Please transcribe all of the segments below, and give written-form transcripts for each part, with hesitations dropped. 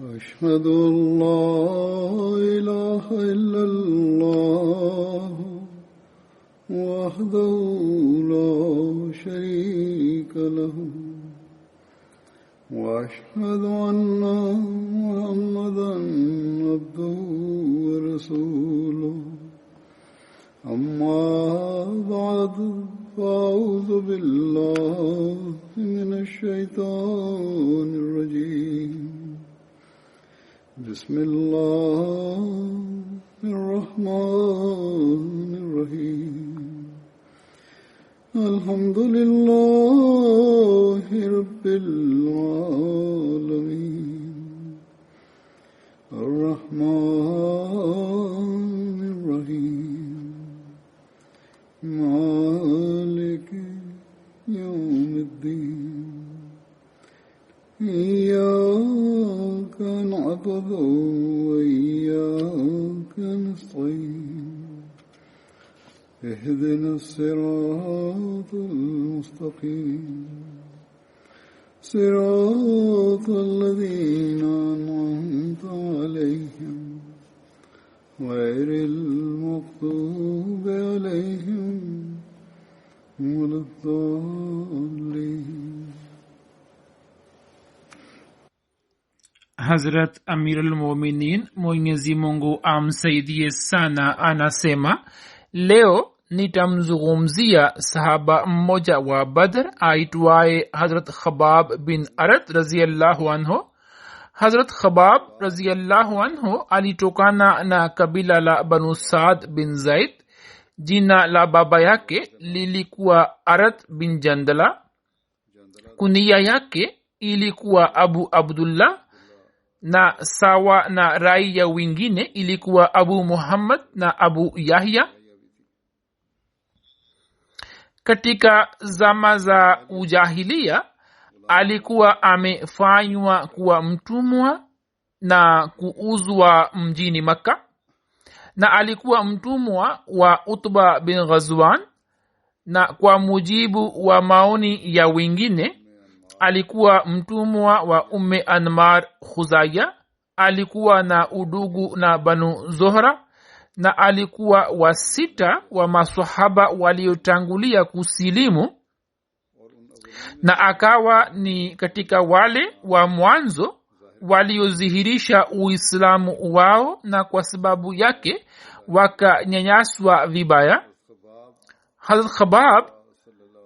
أشهد أن لا إله إلا الله وحده لا شريك له وأشهد أن محمدا عبده ورسوله أما بعد فأعوذ بالله من الشيطان الرجيم بسم الله الرحمن الرحيم الحمد لله رب العالمين الرحمن الرحيم مالك يوم الدين إياك نعبد وإياك نستعين اهدنا الصراط المستقيم صراط الذين أنعمت عليهم غير المغضوب عليهم ولا الضالين. Hazrat Amirul Mu'minin Mwenyezi Mungu amsaidie sana anasema, leo nitamzungumzia sahaba mmoja wa Badr aitwaye Hazrat Khabab bin Arat radhiyallahu anhu. Hazrat Khabab radhiyallahu anhu alitokana na kabila la Banu Saad bin Zaid. Jina la baba yake lilikuwa Arat bin Jandala. Kunia yake ilikuwa Abu Abdullah, na sawa na raia wengine ilikuwa Abu Muhammad na Abu Yahya. Katika zama za ujahilia alikuwa amefanywa kuwa mtumwa na kuuzwa mjini Makka, na alikuwa mtumwa wa Utba bin Ghazwan, na kwa mujibu wa maoni ya wengine alikuwa mtumwa wa Umme Anmar Khuzaya. Alikuwa na udugu na Banu Zohra, na alikuwa wa sita wa maswahaba waliotangulia kusilimu, na akawa ni katika wale wa mwanzo waliodhihirisha Uislamu wao, na kwa sababu yake wakanyanyaswa vibaya. Hazrat Khabab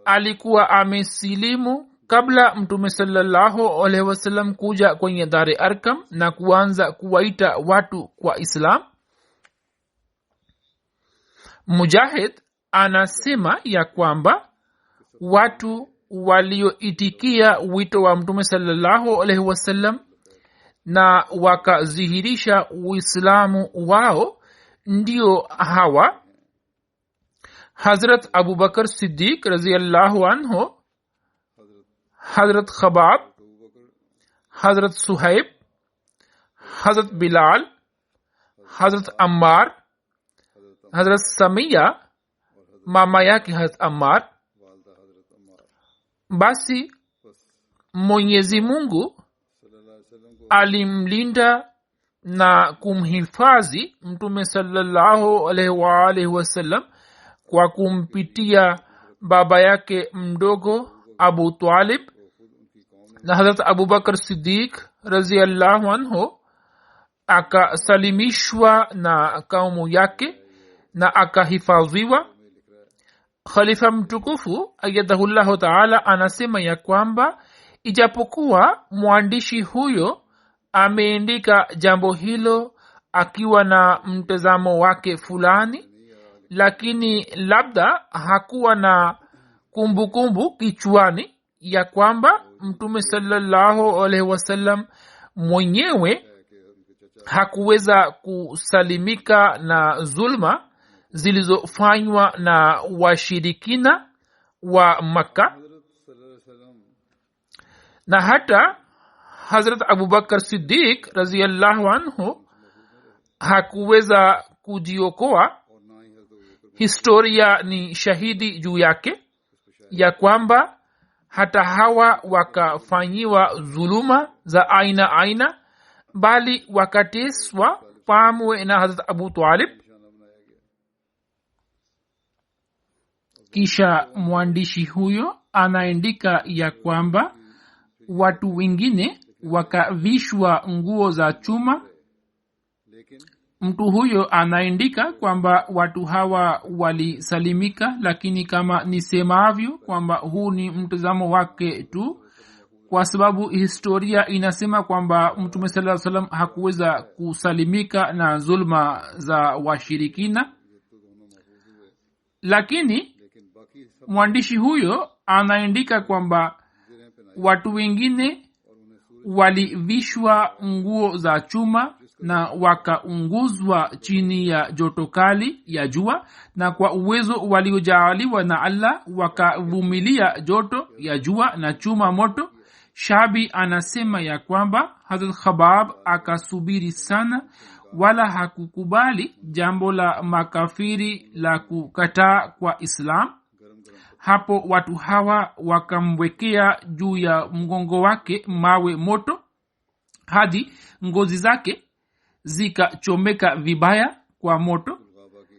alikuwa amesilimu kabla Mtume sallallahu alaihi wasallam kuja kwenye Dar Arkam na kuanza kuwaita watu kwa Islam. Mujahid anasema ya kwamba watu walioitikia wito wa Mtume sallallahu alaihi wasallam na wakadhihirisha Uislamu wao ndio hawa: Hazrat Abu Bakr Siddiq radhiyallahu anhu, Hazrat Khabab, Hazrat Suhaib, Hazrat Bilal, Hazrat Ammar, Hazrat Samiya mama yake Hazrat Ammar. Basi Mwenyezi Mungu alimlinda na kumhifadhi Mtume sallallahu alaihi wasallam kwa kumpitia baba yake mdogo Abu Talib, na Hazrat Abu Bakr Siddiq radhiyallahu anhu akasalimishwa na kaumu yake na akahifadhiwa. Khalifa mtukufu ayyadahullahu ta'ala anasema ya kwamba ijapokuwa mwandishi huyo ameandika jambo hilo akiwa na mtazamo wake fulani, lakini labda hakuwa na kumbukumbu kichwani ya kwamba Mtume sallallahu alaihi wasallam mwenyewe hakuweza kusalimika na zulma zilizofanywa na washirikina wa Makka. Na hata Hazrat Abu Bakr Siddiq radhiyallahu anhu hakuweza kujiokoa. Historia ni shahidi juu yake ya kwamba hata hawa wakafanyiwa dhuluma za aina aina, bali wakateswa pamoja na Hazrat Abu Talib. Kisha mwandishi huyo anaandika ya kwamba watu wengine wakavishwa nguo za chuma. Mtu huyo anaandika kwamba watu hawa walisalimika, lakini kama nisemavyo kwamba huu ni mtazamo wake tu, kwa sababu historia inasema kwamba Mtume sallallahu alaihi wasallam hakuweza kusalimika na zulma za washirikina. Lakini mwandishi huyo anaandika kwamba watu wengine walivishwa nguo za chuma na wakaunguzwa chini ya joto kali ya jua, na kwa uwezo waliojaaliwa na Allah wakavumilia joto ya jua na chuma moto. Shabi anasema ya kwamba Hazrat Khabab akasubiri sana, wala hakukubali jambo la makafiri la kukataa kwa Islam. Hapo watu hawa wakamwekea juu ya mgongo wake mawe moto hadi ngozi zake zikachomeka vibaya kwa moto.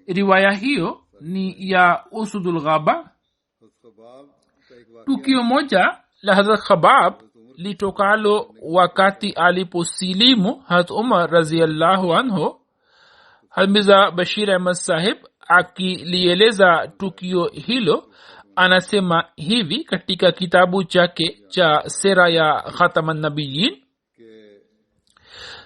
Riwaya hiyo ni ya Usudul Ghaba. Tukio moja la Hazrat Khabab litokalo wakati aliposilimu Hazrat Umar radhiyallahu anhu, Mirza Bashir Ahmad Sahib akilieleza tukio hilo anasema hivi katika kitabu chake cha Sera ya Khataman Nabiyyin: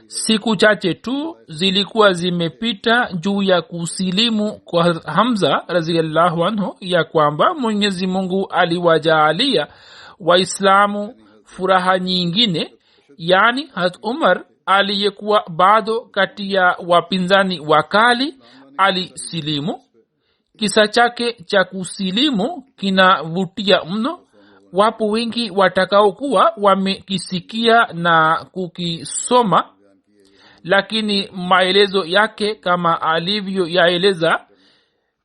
siku chache tu zilikuwa zimepita juu ya kusilimu kwa Hamza radhiyallahu anhu, ya kwamba Mwenyezi Mungu aliwajaalia Waislamu furaha nyingine, yani Hazrat Umar aliyekuwa bado kati ya wapinzani wakali alisilimu. Kisa chake cha kusilimu kinavutia mno. Wapo wengi watakaokuwa wamekisikia na kukisoma, lakini maelezo yake kama alivyoyaeleza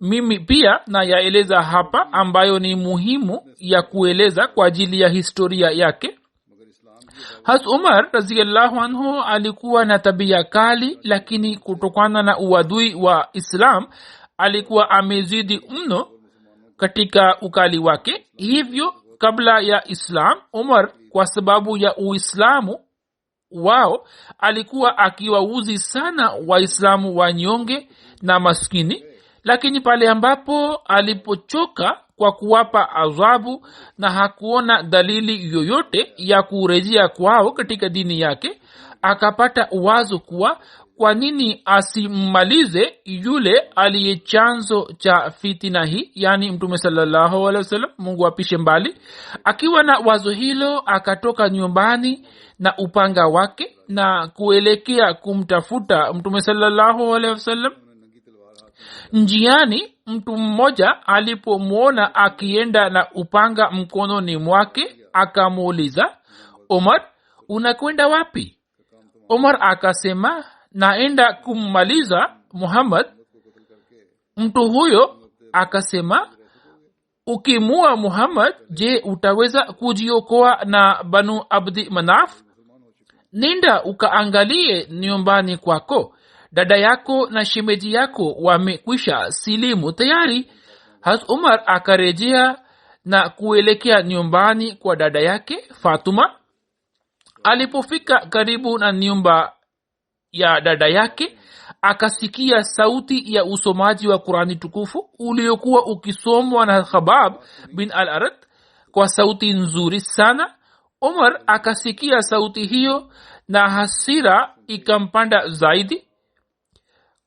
mimi pia na yaeleza hapa, ambayo ni muhimu ya kueleza kwa ajili ya historia yake. Hazrat Umar radhiyallahu anhu alikuwa na tabia kali, lakini kutokana na uadui wa Islam alikuwa amezidi mno katika ukali wake. Hivyo kabla ya Islam, Umar kwa sababu ya Uislamu wao alikuwa akiwauzi sana Waislamu wanyonge na maskini, lakini pale ambapo alipochoka kwa kuwapa adhabu na hakuona dalili yoyote ya kurejea kwao katika dini yake, akapata wazo kuwa kwa nini asimmalize yule aliye chanzo cha fitina hii, yani Mtume sallallahu alaihi wasallam, Mungu apishe mbali. Akiwa na wazo hilo, akatoka nyumbani na upanga wake na kuelekea kumtafuta Mtume sallallahu alaihi wasallam. Njiani mtu mmoja alipomwona akienda na upanga mkononi mwake, akamuuliza, Umar, unakwenda wapi? Umar akasema, naenda kummaliza Muhammad. Mtu huyo akasema, ukimua Muhammad, je, utaweza kujiokoa na Banu Abdi Manaf? Nenda ukaangalie nyumbani kwako, dada yako na shemeji yako wamekwisha silimu tayari. Hazrat Umar akarejea na kuelekea nyumbani kwa dada yake Fatuma. Alipofika karibu na nyumba ya dada yake, akasikia sauti ya usomaji wa Qurani tukufu uliokuwa ukisomwa na Khabab bin al-Arat kwa sauti nzuri sana. Umar akasikia sauti hiyo na hasira ikampanda zaidi.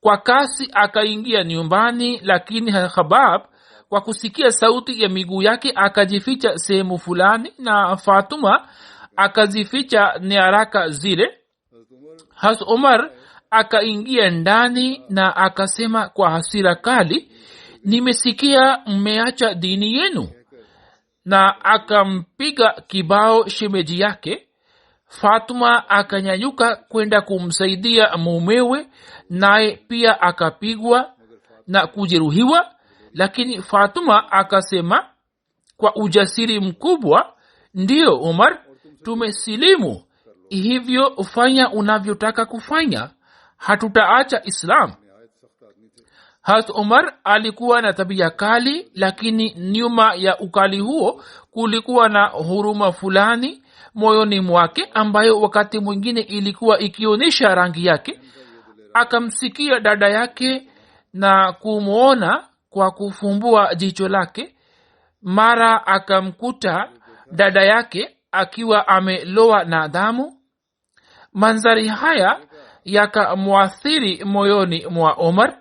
Kwa kasi akaingia nyumbani, lakini Khabab kwa kusikia sauti ya miguu yake akajificha sehemu fulani, na Fatuma akazificha nyaraka zile. Hazrat Umar akaingia ndani na akasema kwa hasira kali, nimesikia mmeacha dini yenu, na akampiga kibao shemeji yake. Fatuma akanyanyuka kwenda kumsaidia mumewe, naye pia akapigwa na kujeruhiwa, lakini Fatuma akasema kwa ujasiri mkubwa, ndiyo Umar, tumesilimu, hivyo fanya unavyotaka kufanya, hatutaacha Islam. Hazrat Umar alikuwa na tabia kali, lakini nyuma ya ukali huo kulikuwa na huruma fulani moyoni mwake ambayo wakati mwingine ilikuwa ikionyesha rangi yake. Akamsikia dada yake na kumwona kwa kufumbua jicho lake. Mara akamkuta dada yake akiwa amelowa na damu. Manzari haya yakamwathiri moyoni mwa Umar.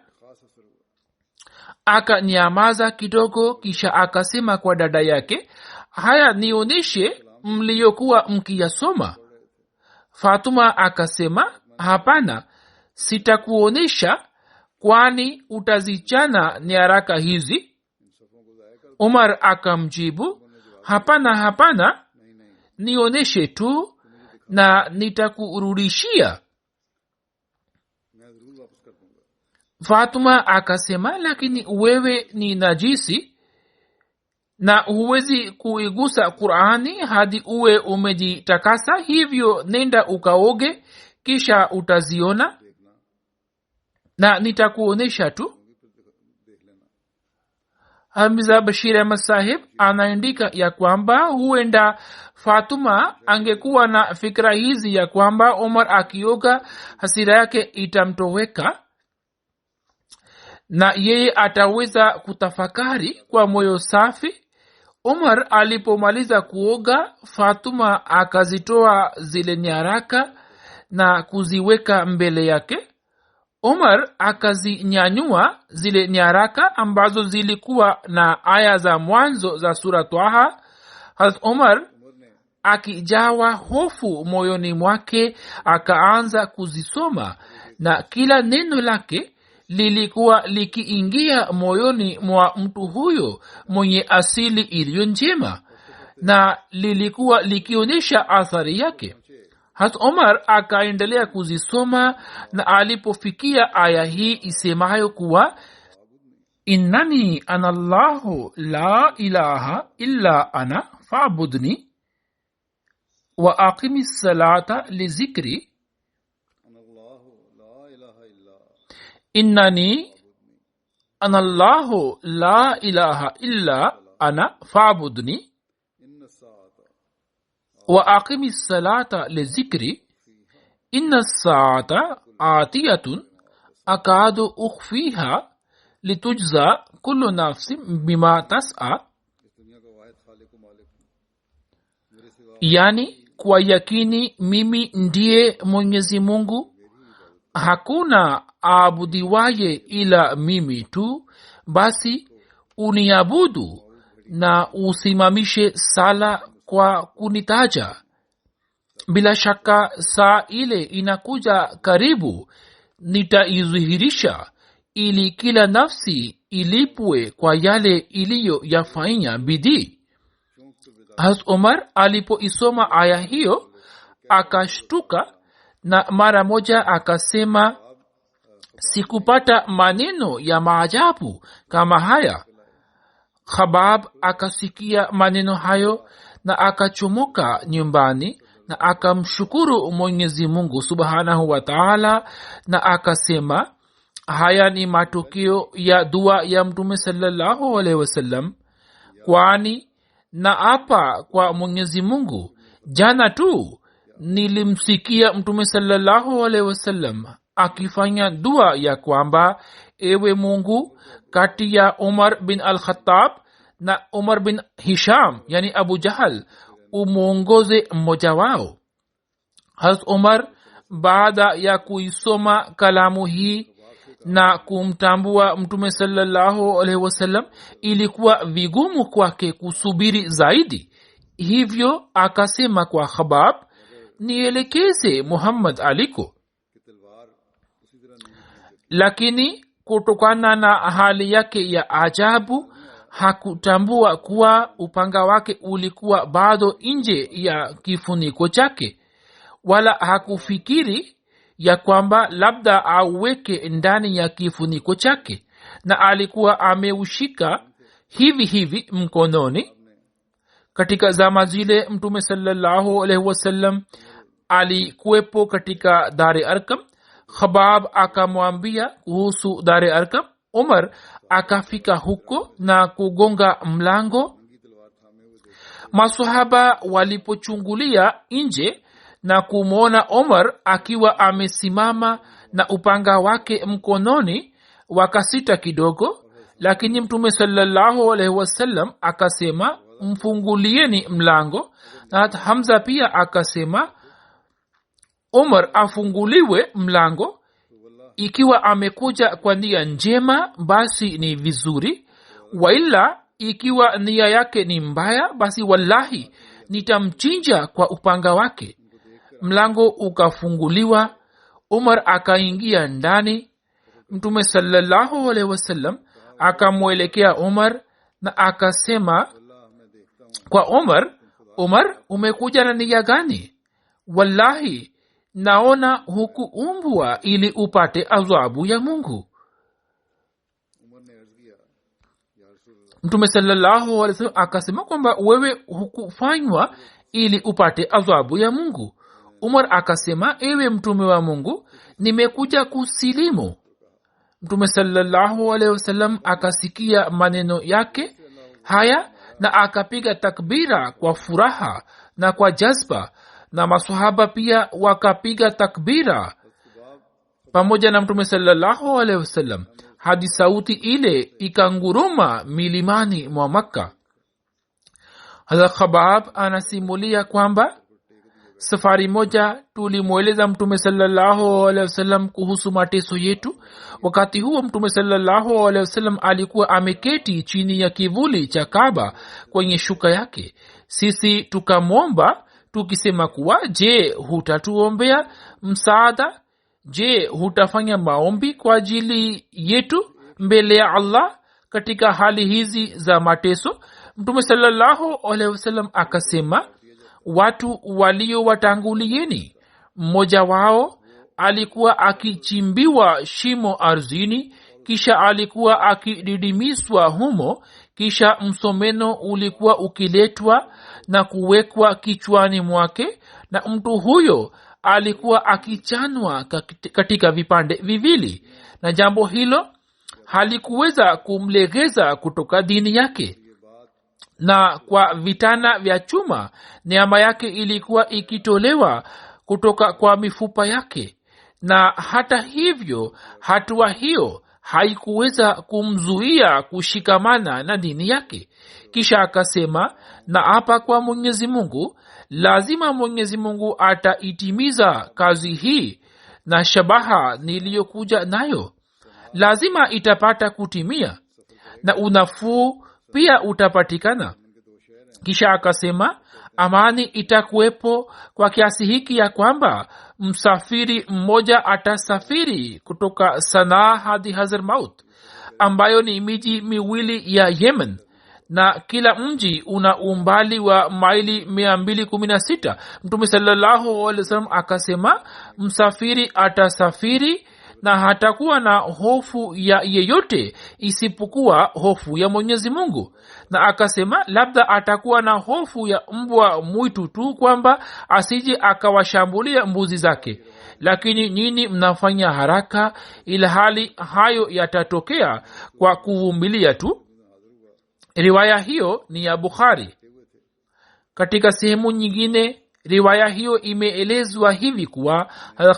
Akanyamaza kidogo, kisha akasema kwa dada yake, haya nionyeshe mliokuwa mkiyasoma. Fatuma akasema, hapana, sitakuonyesha, kwani utazichana nyaraka hizi. Umar akamjibu, hapana, nionyeshe tu na nitakurudishia. Fatuma akasema, lakini wewe ni najisi na huwezi kuigusa Qur'ani hadi uwe umejitakasa, hivyo nenda ukaoge, kisha utaziona na nitakuonesha tu. Hamza Bashir Ahmad Sahib anaandika ya kwamba huenda Fatuma angekuwa na fikra hizi ya kwamba Umar akioga hasira yake itamtoweka na yeye ataweza kutafakari kwa moyo safi. Umar alipomaliza kuoga, Fatuma akazitoa zile nyaraka na kuziweka mbele yake. Umar akazinyanyua zile nyaraka ambazo zilikuwa na aya za mwanzo za sura Taha. Hazrat Umar akijawa hofu moyoni mwake akaanza kuzisoma, na kila neno lake lilikuwa likiingia moyoni mwa mtu huyo mwenye asili iliyo njema na lilikuwa likionyesha athari yake. Hazrat Umar akaendelea kuzisoma, na alipofikia aya hii isemayo kuwa innani ana Allahu la ilaha illa ana fa'budni wa aqimis salata li zikri, innani ana Allahu la ilaha illa ana fa'budni wa aqimis salata li zikri, inna as-saata atiyatun akadu ukhfiha litujza kullu nafsin bima tas'a. Yani, kwa yakini mimi ndiye Mwenyezi Mungu, hakuna aabudiwaye ila mimi tu, basi uniabudu na usimamishe sala kwa kunitaja. Bila shaka saa ile inakuja karibu, nitaidhihirisha ili kila nafsi ilipwe kwa yale iliyoyafanya bidii. Hazrat Umar alipoisoma aya hiyo akashtuka, na mara moja akasema, sikupata maneno ya maajabu kama haya. Khabab akasikia maneno hayo na akachomoka nyumbani na akamshukuru Mwenyezi Mungu Subhanahu wa Ta'ala, na akasema, haya ni matokeo ya dua ya Mtume sallallahu alaihi wasallam, kwani naapa kwa Mwenyezi Mungu, jana tu nilimsikia Mtume sallallahu alaihi wasallam akifanya dua ya kwamba, ewe Mungu, kati ya Umar bin al-Khattab na Umar bin Hisham yani Abu Jahal umuongoze mmoja wao. Hazrat Umar baada ya kuisoma kalamu hii na kumtambua Mtume sallallahu alaihi wasallam, ilikuwa vigumu kwake kusubiri zaidi, hivyo akasema kwa Khabab, nielekeze Muhammad aliko. Lakini kutokana na hali yake ya ajabu hakutambua kuwa upanga wake ulikuwa bado nje ya kifuniko chake, wala hakufikiri ya kwamba labda auweke ndani ya kifuniko chake, na alikuwa ameushika hivi hivi mkononi. Katika zama zile Mtume sallallahu alaihi wasallam alikuwepo katika Dar Arqam. Khabab akamwambia kuhusu Dar Arqam. Umar akafika huko na kugonga mlango. Maswahaba walipochungulia nje na kumwona Umar akiwa amesimama na upanga wake mkononi, wakasita kidogo, lakini Mtume sallallahu alaihi wasallam akasema, mfungulieni mlango. Na Hamza pia akasema Umar afunguliwe mlango. Ikiwa amekuja kwa nia njema basi ni vizuri, waila ikiwa nia yake ni mbaya basi wallahi nitamchinja kwa upanga wake. Mlango ukafunguliwa, Umar akaingia ndani. Mtume sallallahu alaihi wasallam akamwelekea Umar na akasema kwa Umar, Umar, umekuja na nia gani? Wallahi naona hukuumbwa ili upate adhabu ya Mungu. Mtume sallallahu alaihi wasallam akasema kwamba wewe hukufanywa ili upate adhabu ya Mungu. Umar akasema, ewe mtume wa Mungu, nimekuja kusilimu. Mtume sallallahu alaihi wasallam akasikia maneno yake haya na akapiga takbira kwa furaha na kwa jazba, na maswahaba pia wakapiga takbira pamoja na Mtume sallallahu alaihi wasallam hadi sauti ile ikanguruma milimani mwa Makka. Hazrat Khabab anasimulia kwamba safari moja tulimweleza Mtume sallallahu alaihi wasallam kuhusu mateso yetu. Wakati huo Mtume sallallahu alaihi wasallam alikuwa ameketi chini ya kivuli cha Kaaba kwenye shuka yake. Sisi tukamwomba tukisema kuwa, je, hutatuombea msaada? Je, hutafanya maombi kwa ajili yetu mbele ya Allah katika hali hizi za mateso? Mtume sallallahu alaihi wasallam akasema, watu waliowatangulieni, mmoja wao alikuwa akichimbiwa shimo ardhini, kisha alikuwa akididimiswa humo, kisha msomeno ulikuwa ukiletwa na kuwekwa kichwani mwake, na mtu huyo alikuwa akichanwa katika vipande viwili, na jambo hilo halikuweza kumlegeza kutoka dini yake. Na kwa vitana vya chuma nyama yake ilikuwa ikitolewa kutoka kwa mifupa yake, na hata hivyo hatua hiyo haikuweza kumzuia kushikamana na dini yake. Kisha akasema, na hapa kwa Mwenyezi Mungu, lazima Mwenyezi Mungu ataitimiza kazi hii, na shabaha niliyokuja nayo lazima itapata kutimia, na unafuu pia utapatikana. Kisha akasema, amani itakuwepo kwa kiasi hiki ya kwamba msafiri mmoja atasafiri kutoka Sanaa hadi Hazarmaut, ambayo ni miji miwili ya Yemen, na kila mji una umbali wa maili 216. Mtume sallallahu alaihi wasallam akasema, msafiri atasafiri na hatakuwa na hofu ya yeyote isipokuwa hofu ya Mwenyezi Mungu. Na akasema, labda atakuwa na hofu ya mbwa mwitu tu, kwamba asije akawashambulia mbuzi zake, lakini nyinyi mnafanya haraka, ila hali hayo yatatokea kwa kuvumilia tu. Riwaya hiyo ni ya Bukhari. Katika sehemu nyingine riwaya hiyo imeelezwa hivi kuwa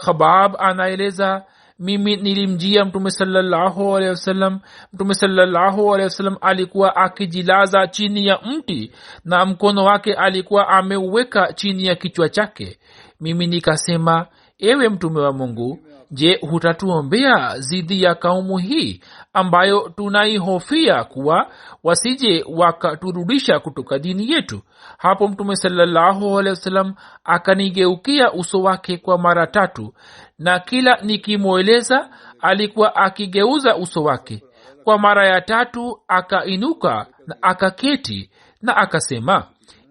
Khabab anaeleza, mimi nilimjia Mtume sallallahu alaihi wasallam. Mtume sallallahu alaihi wasallam alikuwa akijilaza chini ya mti na mkono wake alikuwa ameuweka chini ya kichwa chake. Mimi nikasema, ewe Mtume wa Mungu, je, hutatuombea zidi ya kaumu hii ambayo tunaihofia kuwa wasije wakaturudisha kutoka dini yetu? Hapo Mtume sallallahu alaihi wasallam akanigeukia uso wake kwa mara 3, na kila nikimweleza alikuwa akigeuza uso wake. Kwa mara ya 3 akainuka na akaketi na akasema,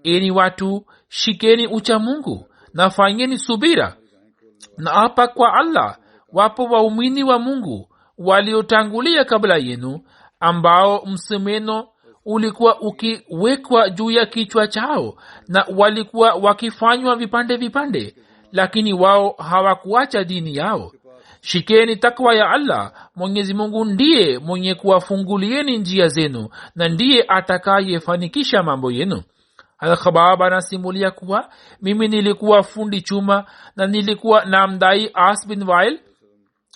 eni watu, shikeni ucha Mungu na fanyeni subira, na hapa kwa Allah, wapo waumini wa Mungu waliotangulia kabla yenu, ambao msemeno ulikuwa ukiwekwa juu ya kichwa chao na walikuwa wakifanywa vipande vipande, lakini wao hawakuacha dini yao. Shikeni takwa ya Allah. Mwenyezi Mungu ndiye mwenye kuwafungulieni njia zenu na ndiye atakayefanikisha mambo yenu. Al-Khabab anasimulia kuwa mimi nilikuwa fundi chuma na nilikuwa namdai As bin Wail.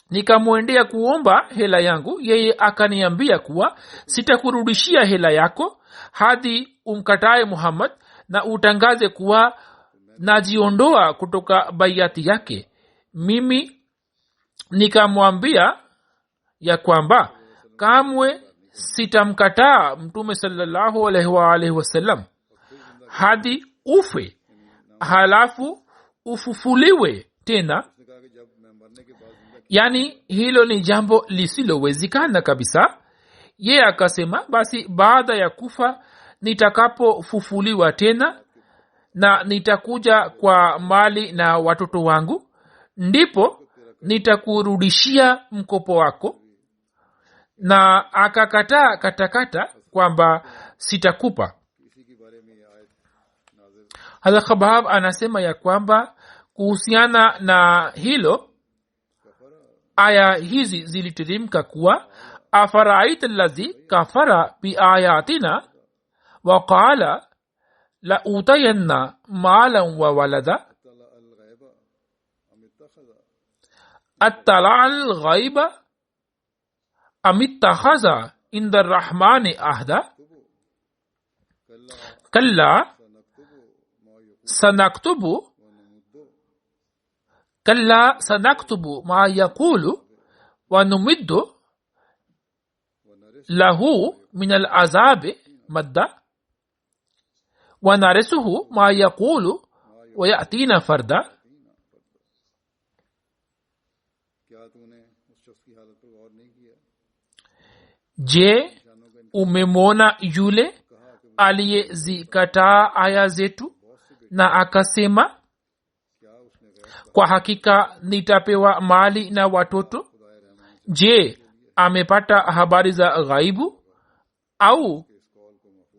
Nikamwendea kuomba hela yangu. Yeye akaniambia kuwa sitakurudishia hela yako hadi umkatae Muhammad na utangaze kuwa najiondoa kutoka bayati yake. Mimi nikamwambia ya kwamba kamwe sitamkataa Mtume sallallahu alaihi wasallam hadi ufe halafu ufufuliwe tena. Yani hilo ni jambo lisilowezekana kabisa. Yeye akasema basi baada ya kufa nitakapofufuliwa tena na nitakuja kwa mali na watoto wangu, ndipo nitakurudishia mkopo wako. Na akakataa katakata kwamba sitakupa. Hazrat Khabab anasema ya kwamba kuhusiana na hilo aya hizi ziliteremka kuwa afaraita alladhi kafara biayatina wa qala la utayanna malan wa walada attala al-ghaiba am ittakhadha inda ar-rahmani ahda kalla sanaktubu ma yaqulu wa numiddu lahu min al-azabi madda wa narisuhu ma yaqulu wa yatina farda. Je, umemwona yule aliyezikataa aya zetu na akasema kwa hakika nitapewa mali na watoto? Je, amepata habari za ghaibu au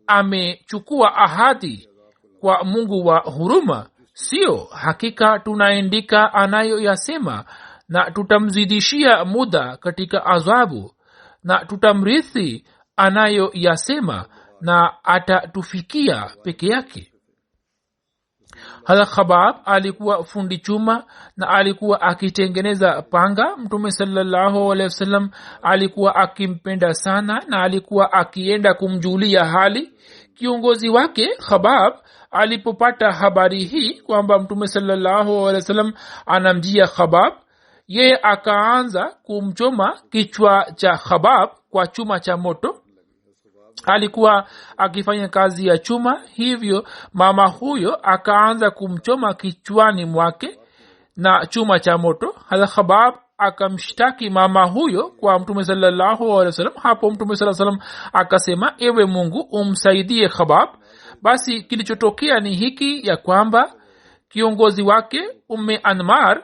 amechukua ahadi kwa Mungu wa huruma? Sio, hakika tunaandika anayoyasema na tutamzidishia muda katika adhabu na tutamrithi anayoyasema na atatufikia peke yake. Hazrat Khabab alikuwa fundi chuma na alikuwa akitengeneza panga. Mtume sallallahu alaihi wasallam alikuwa akimpenda sana na alikuwa akienda kumjulia hali. Kiongozi wake Khabab alipopata habari hii kwamba Mtume sallallahu alaihi wasallam anamjia Khabab, yeye akaanza kumchoma kichwa cha Khabab kwa chuma cha moto. Alikuwa akifanya kazi ya chuma, hivyo mama huyo akaanza kumchoma kichwani mwake na chuma cha moto. Hazrat Khabab akamshtaki mama huyo kwa Mtume sallallahu alaihi wasallam. Hapo Mtume sallallahu alaihi wasallam akasema, ewe Mungu umsaidie Khabab. Basi kilichotokea ni hiki ya kwamba kiongozi wake Umme Anmar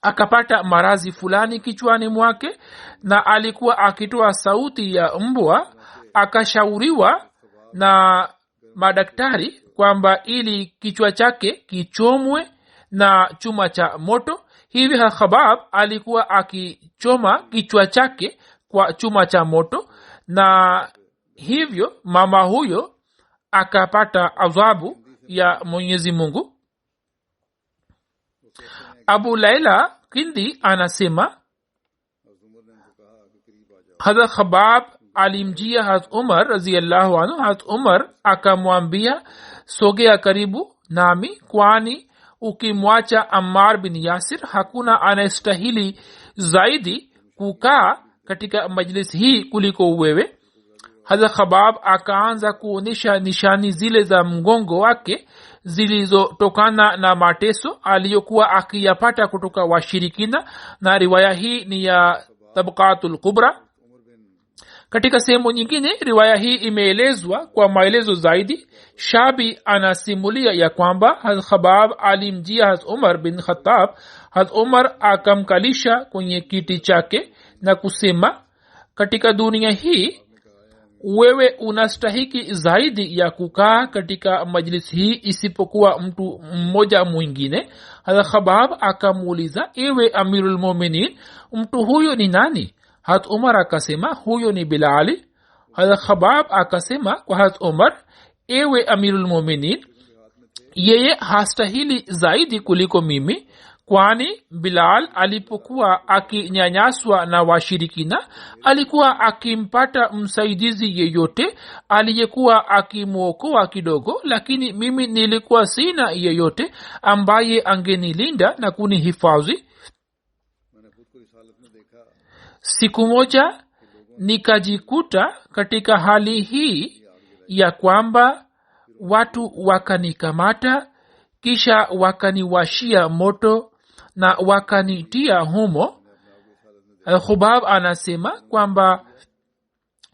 akapata maradhi fulani kichwani mwake na alikuwa akitoa sauti ya mbwa. Akashauriwa na madaktari kwamba ili kichwa chake kichomwe na chuma cha moto. Hivi Khabab alikuwa akichoma kichwa chake kwa chuma cha moto, na hivyo mama huyo akapata adhabu ya Mwenyezi Mungu. Abu Laila Kindi anasema Hazrat Khabab alimjia Hazrat Umar radhiyallahu anhu. Hazrat Umar akamwambia, sogea karibu nami, kwani ukimwacha Ammar bin Yasir hakuna anayestahili zaidi kukaa katika majlis hii kuliko wewe. Hazrat Khabab akaanza kuonyesha nishani zile za mgongo wake zilizotokana na mateso aliyokuwa akiyapata kutoka washirikina, na riwaya hii ni ya Tabaqatul Kubra. Katika sehemu nyingine riwaya hii imeelezwa kwa maelezo zaidi. Shabi anasimulia ya kwamba Hazrat Khabab alimjia Hazrat Umar bin Khattab. Hazrat Umar akamkalisha kwenye kiti chake na kusema, katika dunia hii wewe unastahiki zaidi ya kukaa katika majlisi hii isipokuwa mtu mmoja mwingine. Hazrat Khabab akamuuliza, ewe Amirul Mu'minin, mtu huyo ni nani? Hazrat Umar akasema, huyo ni Bilali. Hazrat Khabab akasema kwa Hazrat Umar, ewe Amirul Mu'minin, yeye hastahili zaidi kuliko mimi, kwani Bilal alipokuwa akinyanyaswa na washirikina alikuwa akimpata msaidizi yeyote aliyekuwa akimwokoa kidogo, lakini mimi nilikuwa sina yeyote ambaye angenilinda na kunihifadhi. Siku moja nikajikuta katika hali hii ya kwamba watu wakanikamata, kisha wakaniwashia moto na wakanitia humo. Khubab anasema kwamba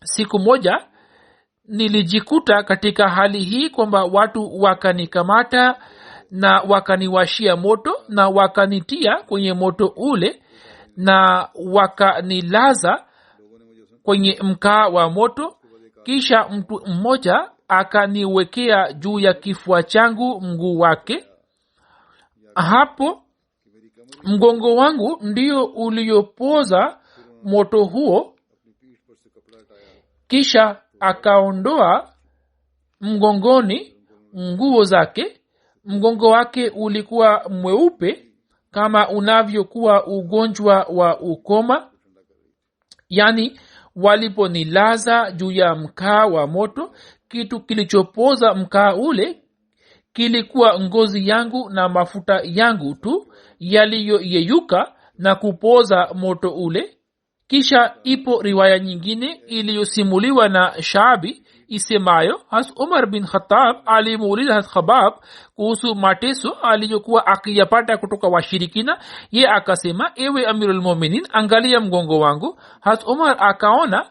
siku moja nilijikuta katika hali hii kwamba watu wakanikamata na wakaniwashia moto na wakanitia kwenye moto ule na wakanilaza kwenye mkaa wa moto, kisha mtu mmoja akaniwekea juu ya kifua changu mguu wake. Hapo mgongo wangu ndio uliopoza moto huo. Kisha akaondoa mgongoni nguo zake. Mgongo wake ulikuwa mweupe kama unavyokuwa ugonjwa wa ukoma. Yani waliponilaza juu ya mkaa wa moto, kitu kilichopoza mkaa ule kilikuwa ngozi yangu na mafuta yangu tu yaliyoyeyuka na kupoza moto ule. Kisha ipo riwaya nyingine iliyosimuliwa na Shaabi isemayo, Umar bin Khattab alimuuliza Hazrat Khabab kuhusu mateso aliyokuwa akiyapata kutoka washirikina. Ye akasema, ewe Amirul Mu'minin, angalia mgongo wangu. Hazrat Umar akaona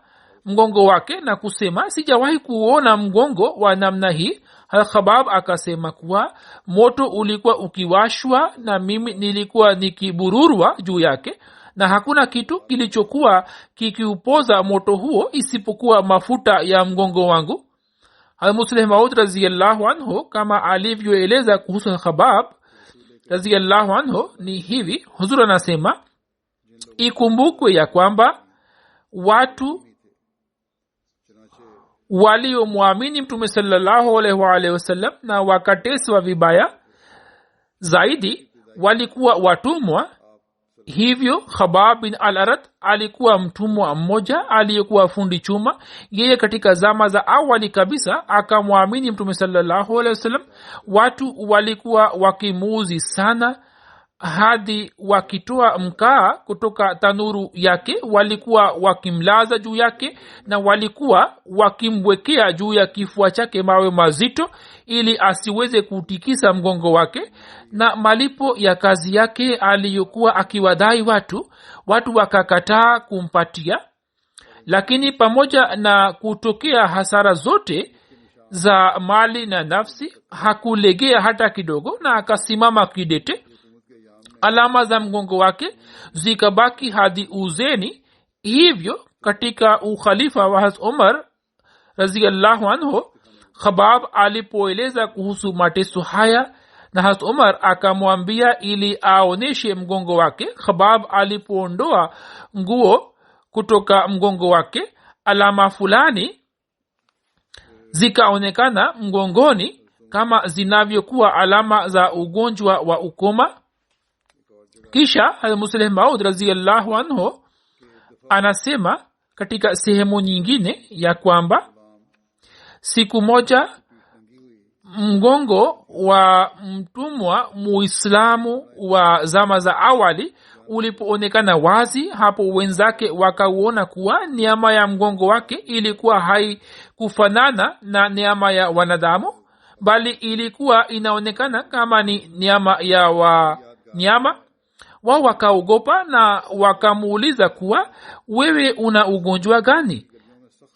mgongo wake na kusema, sijawahi kuona mgongo wa namna hii. Hazrat Khabab akasema kuwa moto ulikuwa ukiwashwa na mimi nilikuwa nikibururwa juu yake, na hakuna kitu kilichokuwa kikiupoza moto huo isipokuwa mafuta ya mgongo wangu. Musleh Maud radhiyallahu anhu kama alivyoeleza kuhusu Khabab radhiyallahu anhu ni hivi. Huzur anasema, ikumbukwe ya kwamba watu waliomwamini Mtume sallallahu alaihi wasallam na wakateswa vibaya zaidi walikuwa watumwa. Hivyo Khabab bin al-Arat alikuwa mtumwa mmoja aliyekuwa fundi chuma. Yeye katika zama za awali kabisa akamwamini Mtume sallallahu alaihi wasallam. Watu walikuwa wakimuuzi sana hadi wakitoa mkaa kutoka tanuru yake walikuwa wakimlaza juu yake na walikuwa wakimwekea juu ya kifua chake mawe mazito ili asiweze kutikisa mgongo wake. Na malipo ya kazi yake aliyokuwa akiwadai watu wakakataa kumpatia. Lakini pamoja na kutokea hasara zote za mali na nafsi, hakulegea hata kidogo na akasimama kidete. Alama za mgongo wake zikabaki hadi uzeni. Hivyo katika ukhalifa wa Hazrat Umar radhiyallahu anhu, Khabab alipoeleza kuhusu mateso haya na Hazrat Umar akamwambia ili aoneshe mgongo wake, Khabab alipoondoa nguo kutoka mgongo wake, alama fulani zikaonekana mgongoni kama zinavyokuwa alama za ugonjwa wa ukoma. Kisha Hazrat Musleh Maud radhiyallahu anhu anasema katika sehemu nyingine ya kwamba siku moja mgongo wa mtumwa muislamu wa zama za awali ulipoonekana wazi, hapo wenzake wakauona kuwa nyama ya mgongo wake ilikuwa haikufanana na nyama ya wanadamu, bali ilikuwa inaonekana kama ni nyama ya wanyama. Wao wakaogopa na wakamuuliza kuwa, wewe una ugonjwa gani?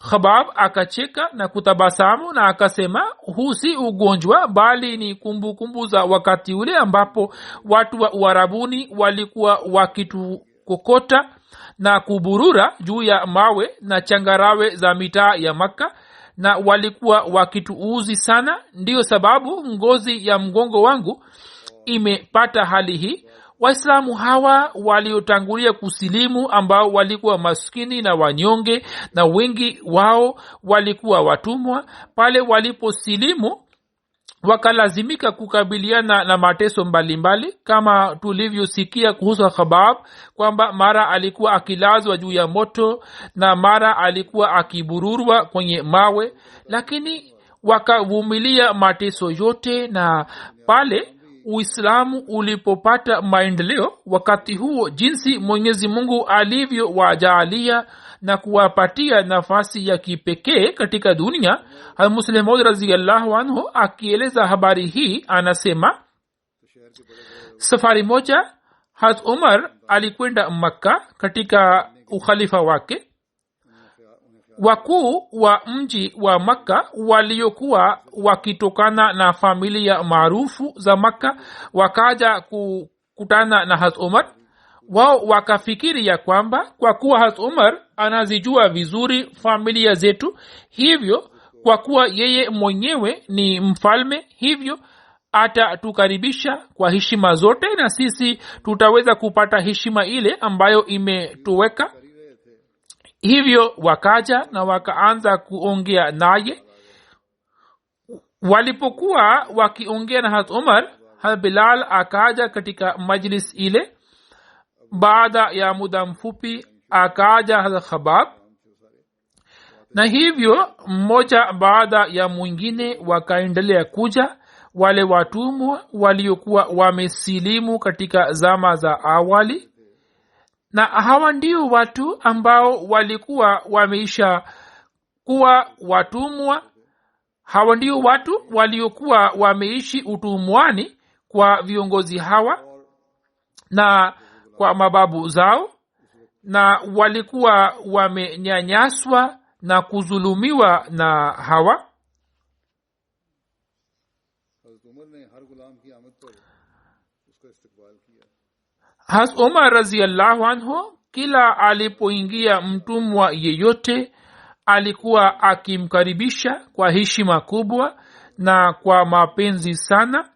Khabab akacheka na kutabasamu na akasema, huu si ugonjwa bali ni kumbukumbu za wakati ule ambapo watu wa Uarabuni walikuwa wakitukokota na kuburura juu ya mawe na changarawe za mitaa ya Makka, na walikuwa wakituuzi sana. Ndiyo sababu ngozi ya mgongo wangu imepata hali hii. Waislamu hawa waliotangulia kusilimu, ambao walikuwa maskini na wanyonge na wengi wao walikuwa watumwa, pale waliposilimu wakalazimika kukabiliana na mateso mbalimbali, kama tulivyosikia kuhusu Khabab kwamba mara alikuwa akilazwa juu ya moto na mara alikuwa akibururwa kwenye mawe, lakini wakavumilia mateso yote. Na pale Uislamu ulipopata maendeleo, wakati huo jinsi Mwenyezi Mungu alivyowajaalia na kuwapatia nafasi ya kipekee katika dunia. Muslim Maud radhiyallahu anhu akieleza habari hii anasema, safari moja Hazrat Umar alikwenda Makka katika ukhalifa wake. Wakuu wa mji wa Makka waliokuwa wakitokana na familia maarufu za Makka wakaja kukutana na Hazrat Umar. Wao wakafikiri ya kwamba kwa kuwa Hazrat Umar anazijua vizuri familia zetu, hivyo kwa kuwa yeye mwenyewe ni mfalme, hivyo atatukaribisha kwa heshima zote na sisi tutaweza kupata heshima ile ambayo imetoweka. Hivyo wakaja na wakaanza kuongea naye. Walipokuwa wakiongea na Hazrat Umar, Hazrat Bilal akaja katika majlis ile. Baada ya muda mfupi akaja Hazrat Khabab, na hivyo mmoja baada ya mwingine wakaendelea kuja wale watumwa waliokuwa wamesilimu katika zama za awali. Na hawa ndio watu ambao walikuwa wameisha kuwa watumwa. Hawa ndio watu waliokuwa wameishi utumwani kwa viongozi hawa na kwa mababu zao, na walikuwa wamenyanyaswa na kuzulumiwa na hawa. Hazrat Umar radhiyallahu anhu kila alipoingia mtumwa yeyote alikuwa akimkaribisha kwa heshima kubwa na kwa mapenzi sana.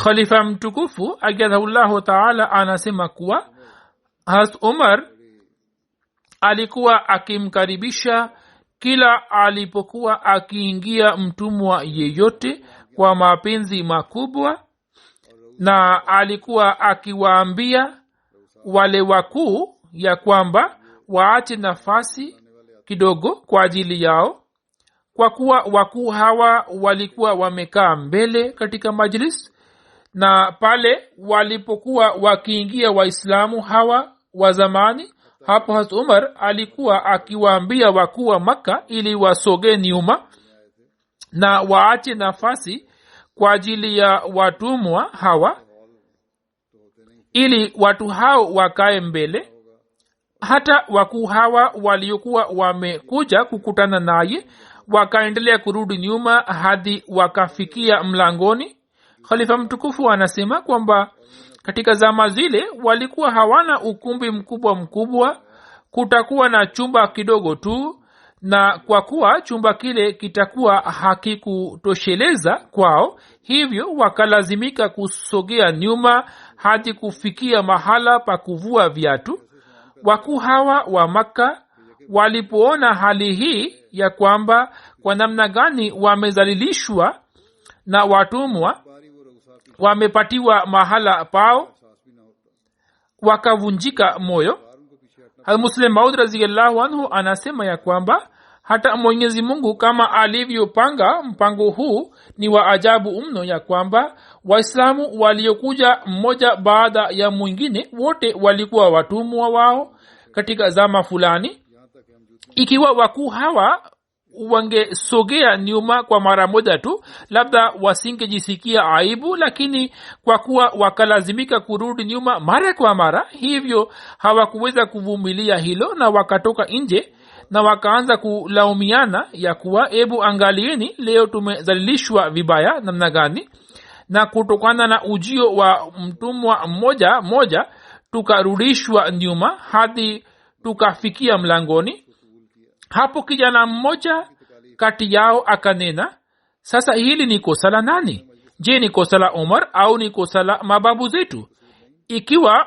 Khalifa mtukufu ajadahullahu ta'ala anasema kuwa Hazrat Umar alikuwa akimkaribisha kila alipokuwa akiingia mtumwa yeyote kwa mapenzi makubwa, na alikuwa akiwaambia wale wakuu ya kwamba waache nafasi kidogo kwa ajili yao, kwa kuwa wakuu hawa walikuwa wamekaa mbele katika majlis. Na pale walipokuwa wakiingia Waislamu hawa wa zamani, hapo Hazrat Umar alikuwa akiwaambia wakuu wa Makka ili wasogee nyuma na waache nafasi kwa ajili ya watumwa hawa, ili watu hao wakae mbele. Hata wakuu hawa waliokuwa wamekuja kukutana naye wakaendelea kurudi nyuma hadi wakafikia mlangoni. Khalifa mtukufu anasema kwamba katika zama zile walikuwa hawana ukumbi mkubwa, kutakuwa na chumba kidogo tu, na kwa kuwa chumba kile kitakuwa hakikutosheleza kwao, hivyo wakalazimika kusogea nyuma hadi kufikia mahala pa kuvua viatu. Wakuu hawa wa Makka walipoona hali hii ya kwamba kwa namna gani wamezalilishwa na watumwa wamepatiwa mahala pao, wakavunjika moyo. Muslim Maud radhiyallahu anhu anasema ya kwamba hata Mwenyezi Mungu kama alivyopanga mpango huu ni wa ajabu mno, ya kwamba Waislamu waliokuja mmoja baada ya mwingine wote walikuwa watumwa wao katika zama fulani. Ikiwa wakuu hawa wangesogea nyuma kwa mara moja tu, labda wasingejisikia aibu, lakini kwa kuwa wakalazimika kurudi nyuma mara kwa mara, hivyo hawakuweza kuvumilia hilo na wakatoka nje na wakaanza kulaumiana ya kuwa ebu angalieni leo tumezalilishwa vibaya namna gani, na kutokana na ujio wa mtumwa mmoja tukarudishwa nyuma hadi tukafikia mlangoni. Hapo kijana mmoja kati yao akanena, sasa hili ni kosa la nani? Je, ni kosa la Umar au ni kosa la mababu zetu? Ikiwa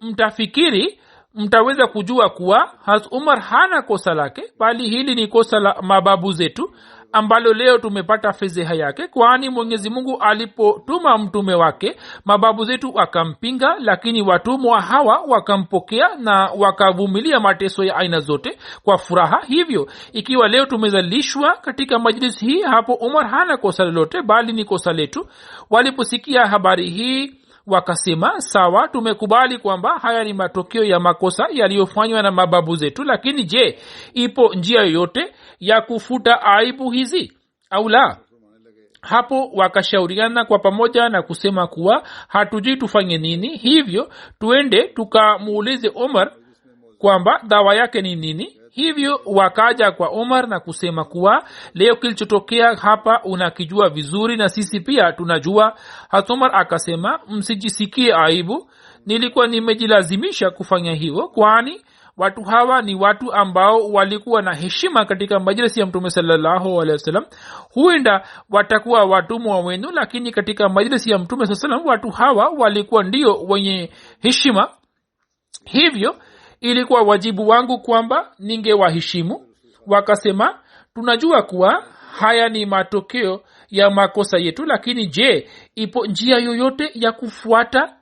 mtafikiri, mtaweza kujua kuwa Hazrat Umar hana kosa lake, bali hili ni kosa la mababu zetu ambalo leo tumepata fedheha yake. Kwani Mwenyezi Mungu alipotuma mtume wake, mababu zetu wakampinga, lakini watumwa hawa wakampokea na wakavumilia mateso ya aina zote kwa furaha. Hivyo ikiwa leo tumezalishwa katika majlis hii, hapo Umar hana kosa lolote, bali ni kosa letu. Waliposikia habari hii wakasema, sawa, tumekubali kwamba haya ni matokeo ya makosa yaliyofanywa na mababu zetu, lakini je, ipo njia yoyote ya kufuta aibu hizi au la? Hapo wakashauriana kwa pamoja na kusema kuwa hatujui tufanye nini, hivyo tuende tukamuulize Umar kwamba dawa yake ni nini. Hivyo wakaja kwa Umar na kusema kuwa leo kilichotokea hapa unakijua vizuri na sisi pia tunajua. Hazrat Umar akasema, msijisikie aibu, nilikuwa nimejilazimisha kufanya hivyo, kwani watu hawa ni watu ambao walikuwa na heshima katika majlisi ya Mtume sallallahu alaihi wasallam. Huenda watakuwa watumwa wenu, lakini katika majlisi ya Mtume sallallahu alaihi wasallam watu hawa walikuwa ndio wenye heshima. Hivyo ilikuwa wajibu wangu kwamba ningewaheshimu. Wakasema, tunajua kuwa haya ni matokeo ya makosa yetu, lakini je, ipo njia yoyote ya kufuata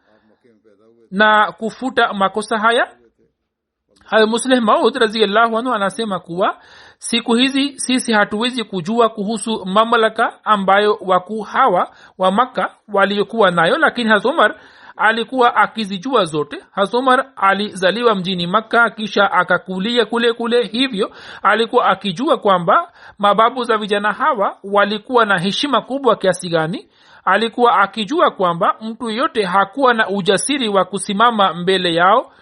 na kufuta makosa haya? Musleh Maud radhiyallahu anhu anasema kuwa siku hizi sisi hatuwezi kujua kuhusu mamlaka ambayo wakuu hawa wa Makka waliokuwa nayo, lakini Hazrat Umar alikuwa akizijua zote. Hazrat Umar alizaliwa mjini Makka kisha akakulia kule kule, hivyo alikuwa akijua kwamba mababu za vijana hawa walikuwa na heshima kubwa kiasi gani. Alikuwa akijua kwamba mtu yote hakuwa na ujasiri wa kusimama mbele yao,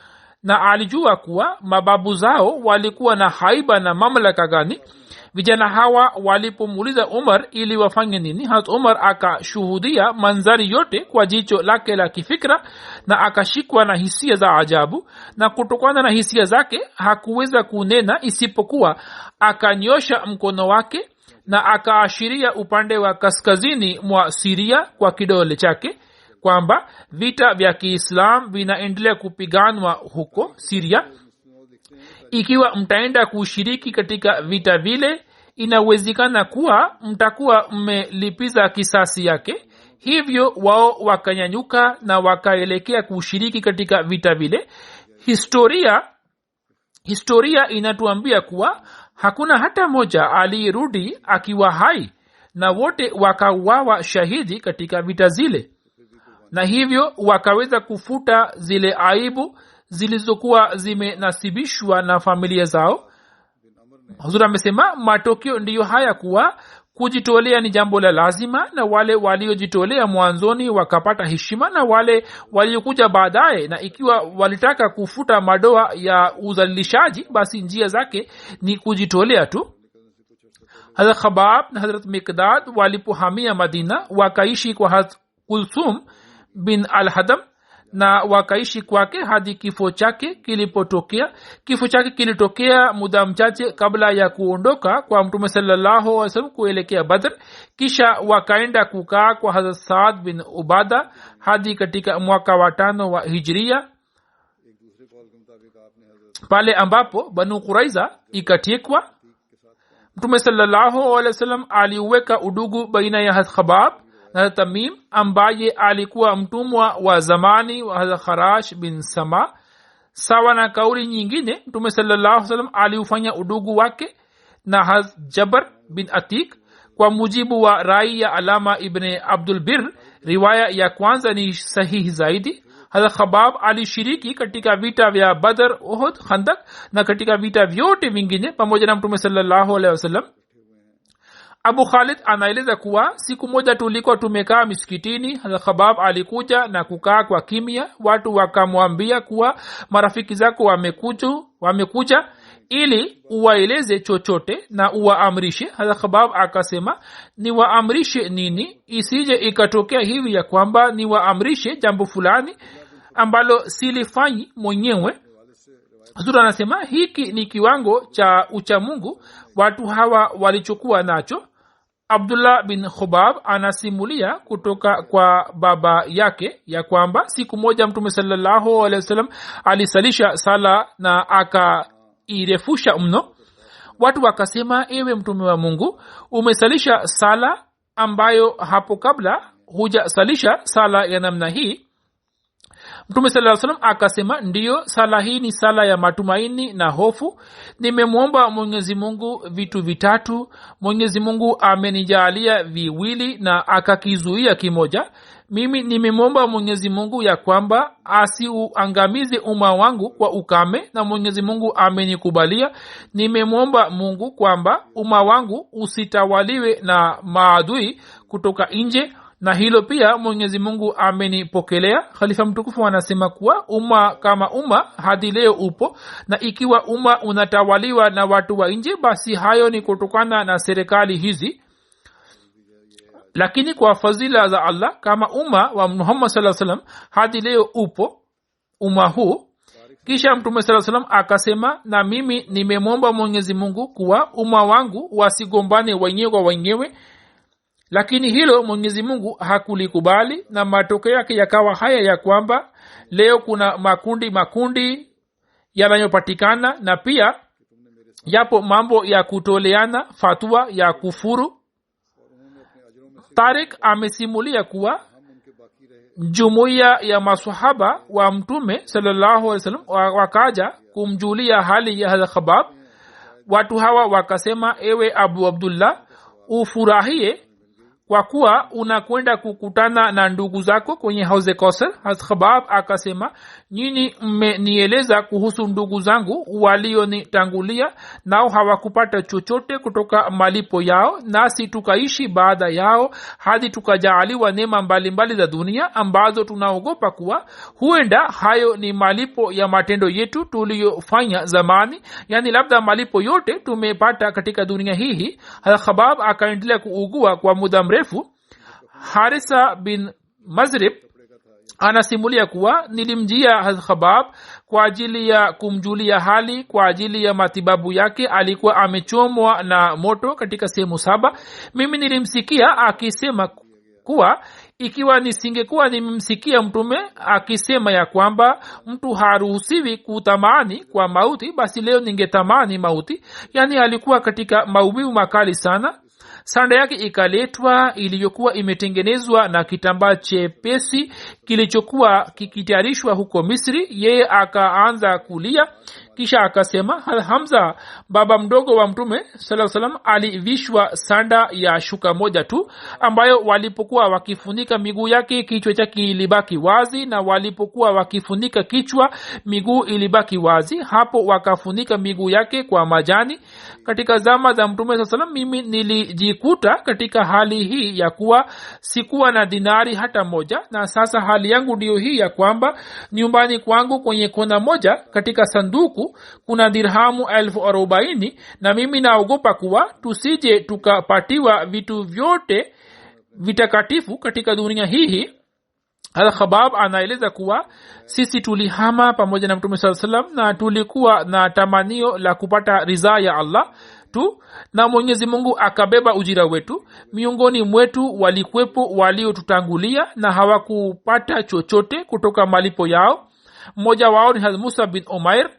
na alijua kuwa mababu zao walikuwa na haiba na mamlaka gani. Vijana hawa walipomuuliza Umar ili wafanye nini, Hazrat Umar akashuhudia manzari yote kwa jicho lake la kifikra na akashikwa na hisia za ajabu, na kutokana na hisia zake hakuweza kunena isipokuwa akanyosha mkono wake na akaashiria upande wa kaskazini mwa Syria kwa kidole chake kwamba vita vya Kiislam vinaendelea kupiganwa huko Syria. Ikiwa mtaenda kushiriki katika vita vile, inawezekana kuwa mtakuwa mmelipiza kisasi yake. Hivyo wao wakanyanyuka na wakaelekea kushiriki katika vita vile. Historia inatuambia kuwa hakuna hata moja alirudi akiwa hai, na wote wakauawa shahidi katika vita zile, na hivyo wakaweza kufuta zile aibu zilizokuwa zimenasibishwa na familia zao. Huzur amesema matokeo ndiyo haya kuwa kujitolea ni jambo la lazima, na wale waliojitolea mwanzoni wakapata heshima, na wale waliokuja baadaye na ikiwa walitaka kufuta madoa ya uzalishaji, basi njia zake ni kujitolea tu. Hazrat Khabab na Hazrat Miqdad walipohamia Madina wakaishi kwa Hazrat Kulthum bin al-Hadam na wakaishi kwake hadi kifo chake kilipotokea. Kifo chake kilitokea muda mchache kabla ya kuondoka kwa Mtume sallallahu alaihi wasallam kuelekea Badr. Kisha wakaenda kukaa kwa Hazrat Saad bin Ubada hadi katika mwaka wa 5 wa Hijria, pale ambapo Banu Quraiza ikatekwa. Mtume sallallahu alaihi wasallam aliweka udugu baina ya Hazrat Khabab na Tamim ambaye alikuwa mtumwa wa zamani wa Hazrat Kharash bin Sama. Sawa na kauli nyingine, Mtume sallallahu alaihi wasallam aliufanya udugu wake na Hazrat Jabr bin Atik. Kwa mujibu wa rai ya Alama Ibn Abdul Bir, riwaya ya kwanza ni sahihi zaidi. Hazrat Khabab alishiriki katika vita vya Badr, Uhud, Khandak na katika vita vyote vingine pamoja na Mtume sallallahu alaihi wasallam. Abu Khalid anaeleza kuwa siku moja tulikuwa tumekaa misikitini. Hazrat Khabab alikuja na kukaa kwa kimya. Watu wakamwambia kuwa marafiki zako wamekuja ili uwaeleze chochote na uwaamrishe. Hazrat Khabab akasema, niwaamrishe nini? Isije ikatokea hivi ya kwamba niwaamrishe jambo fulani ambalo silifanyi mwenyewe. Hazrat anasema hiki ni kiwango cha uchamungu watu hawa walichokuwa nacho. Abdullah bin Khubab anasimulia kutoka kwa baba yake ya kwamba siku moja Mtume sallallahu alaihi wasallam alisalisha sala na akairefusha mno. Watu wakasema, ewe Mtume wa Mungu, umesalisha sala ambayo hapo kabla hujasalisha sala ya namna hii. Mtume sallallahu alaihi wasallam akasema, ndiyo, sala hii ni sala ya matumaini na hofu. Nimemwomba Mwenyezi Mungu vitu vitatu. Mwenyezi Mungu amenijalia viwili na akakizuia kimoja. Mimi nimemwomba Mwenyezi Mungu ya kwamba asiuangamize umma wangu kwa ukame, na Mwenyezi Mungu amenikubalia. Nimemwomba Mungu kwamba umma wangu usitawaliwe na maadui kutoka nje, na hilo pia Mwenyezi Mungu amenipokelea. Khalifa mtukufu anasema kuwa umma kama umma hadi leo upo, na ikiwa umma unatawaliwa na watu wa nje, basi hayo ni kutokana na serikali hizi. Lakini kwa fadhila za Allah, kama umma wa Muhammad sallallahu alaihi wasallam hadi leo upo umma huu. Kisha Mtume sallallahu alaihi wasallam akasema, na mimi nimemwomba Mwenyezi Mungu kuwa umma wangu wasigombane wenyewe kwa wenyewe, lakini hilo Mwenyezi Mungu hakulikubali, na matokeo yake yakawa haya ya kwamba leo kuna makundi yanayopatikana, na pia yapo mambo ya kutoleana fatwa ya kufuru. Tariq amesimulia kuwa jumuiya ya maswahaba wa Mtume sallallahu alaihi wasallam wakaja kumjulia hali ya Hazrat Khabab. Watu hawa wakasema, ewe Abu Abdullah, ufurahie kwa kuwa unakwenda kukutana na ndugu zako kwenye Hauze Kausar. Hazrat Khabab akasema, nyinyi mmenieleza kuhusu ndugu zangu walionitangulia, nao hawakupata chochote kutoka malipo yao, nasi tukaishi baada yao hadi tukajaaliwa neema mbalimbali za dunia ambazo tunaogopa kuwa huenda hayo ni malipo ya matendo yetu tuliyofanya zamani, yani labda malipo yote tumepata katika dunia hii. Hazrat Khabab akaendelea kuugua kwa muda mrefu. Harisa bin Mazrib anasimulia kuwa nilimjia Hazrat Khabab kwa ajili ya kumjulia hali, kwa ajili ya matibabu yake. Alikuwa amechomwa na moto katika sehemu 7. Mimi nilimsikia akisema kuwa ikiwa nisingekuwa nimemsikia Mtume akisema ya kwamba mtu haruhusiwi kutamani kwa mauti, basi leo ningetamani mauti. Yani alikuwa katika maumivu makali sana. Sanda yake ikaletwa iliyokuwa imetengenezwa na kitambaa chepesi kilichokuwa kikitayarishwa huko Misri. Yeye akaanza kulia, kisha akasema, Hamza baba mdogo wa Mtume sallallahu alaihi wasallam alivishwa sanda ya shuka moja tu, ambayo walipokuwa wakifunika miguu yake kichwa chake ilibaki wazi, na walipokuwa wakifunika kichwa miguu ilibaki wazi. Hapo wakafunika miguu yake kwa majani. Katika zama za Mtume sallallahu alaihi wasallam mimi nilijikuta katika hali hii ya kuwa sikuwa na dinari hata moja, na sasa hali yangu ndio hii ya kwamba nyumbani kwangu kwenye kona moja katika sanduku kuna dirhamu 40,000, na mimi naogopa kuwa tusije tukapatiwa vitu vyote vitakatifu katika dunia hii. Al-Khabab anaeleza kuwa sisi tulihama pamoja na Mtume sallallahu alaihi wasallam, na tulikuwa na tamanio la kupata ridhaa ya Allah tu, na Mwenyezi Mungu akabeba ujira wetu. Miongoni mwetu walikuwepo waliotutangulia na hawakupata chochote kutoka malipo yao. Mmoja wao ni Hazrat Musa bin Umair,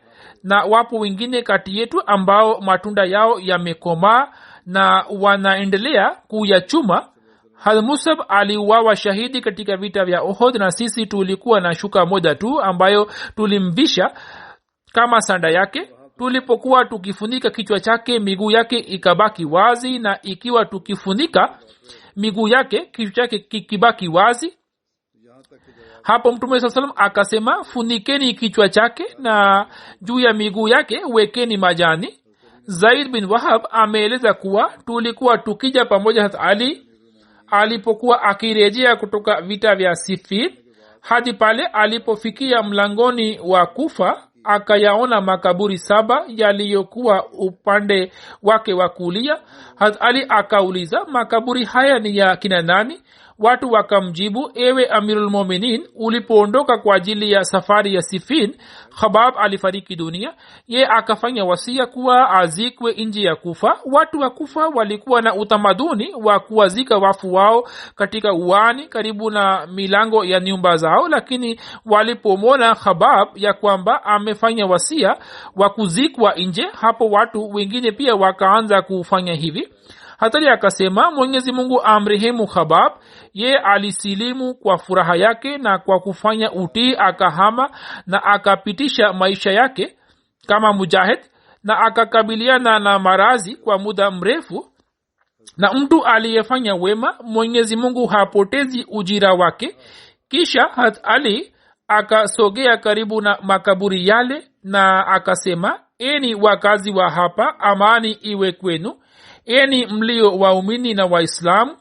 na wapo wengine kati yetu ambao matunda yao yamekomaa na wanaendelea kuyachuma. Hazrat Musab aliuawa shahidi katika vita vya Uhud, na sisi tulikuwa na shuka moja tu ambayo tulimvisha kama sanda yake. Tulipokuwa tukifunika kichwa chake, miguu yake ikabaki wazi, na ikiwa tukifunika miguu yake, kichwa chake kikibaki wazi. Hapo Mtume sallallahu alaihi wasallam akasema, funikeni kichwa chake na juu ya miguu yake wekeni majani. Zaid bin Wahab ameeleza kuwa tulikuwa tukija pamoja na Ali alipokuwa akirejea kutoka vita vya Siffin, hadi pale alipofikia mlangoni wa Kufa akayaona makaburi 7 yaliyokuwa upande wake wa kulia. Ali akauliza, makaburi haya ni ya kina nani? watu wakamjibu, ewe amirulmuminin, ulipoondoka kwa ajili ya safari ya Sifin, Khabab alifariki dunia. Ye akafanya wasia kuwa azikwe nje ya Kufa. Watu wa Kufa walikuwa na utamaduni wa kuwazika wafu wao katika uwani karibu na milango ya nyumba zao, lakini walipomwona Khabab ya kwamba amefanya wasia wa kuzikwa nje, hapo watu wengine pia wakaanza kufanya hivi. Hatari akasema, Mwenyezi Mungu amrehemu Khabab, ye alisilimu kwa furaha yake na kwa kufanya utii akahama na akapitisha maisha yake kama mujahid na akakabiliana na maradhi kwa muda mrefu. Na mtu aliyefanya wema Mwenyezi Mungu hapotezi ujira wake. Kisha Ali akasogea karibu na makaburi yale na akasema, eni wakazi wa hapa, amani iwe kwenu. Eni mlio waumini na Waislamu,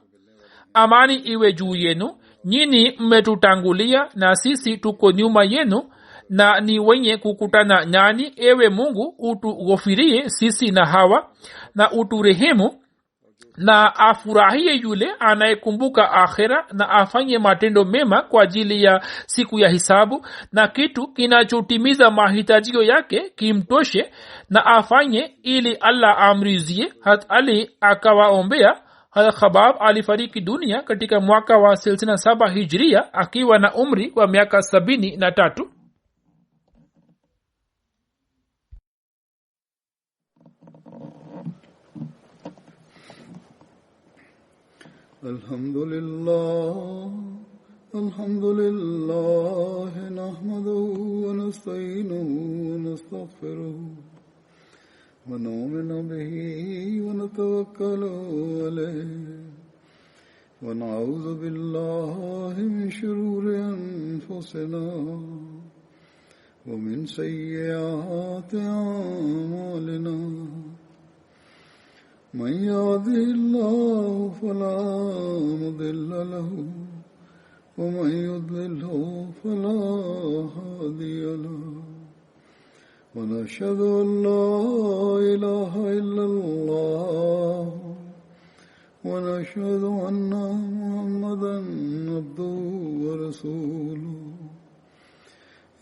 amani iwe juu yenu. Nyinyi mmetutangulia na sisi tuko nyuma yenu na ni wenye kukutana nyani. Ewe Mungu, utughofirie sisi na hawa na uturehemu, na afurahie yule anayekumbuka akhera na afanye matendo mema kwa ajili ya siku ya hisabu, na kitu kinachotimiza mahitajio yake kimtoshe na afanye ili Allah amrizie. Ali akawaombea. Khabab alifariki dunia katika mwaka wa 67 Hijria akiwa na umri wa miaka 73. Alhamdulillah nahmaduhu wa nasta'inuhu wa nastaghfiruh wa nu'minu bihi wa natawakkalu alayhi wa na'udhu billahi min shururi anfusina wa min sayyiati a'malina. من يهده الله فلا مضل له ومن يضلله فلا هادي له ونشهد أن لا إله إلا الله ونشهد أن محمدا عبده ورسوله.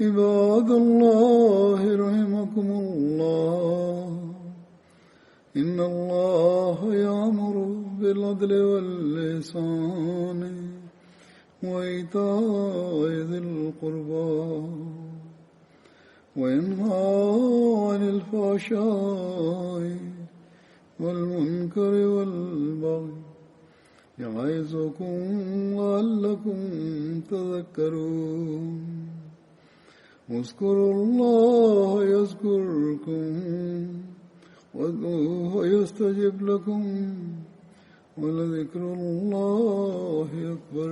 عباد الله رحمكم الله، إن الله يأمر بالعدل والإحسان وإيتاء ذي القربى وينهى عن الفحشاء والمنكر والبغي يعظكم لعلكم تذكرون. اذكروا الله يذكركم وادعوه يستجب لكم ولذكر الله أكبر.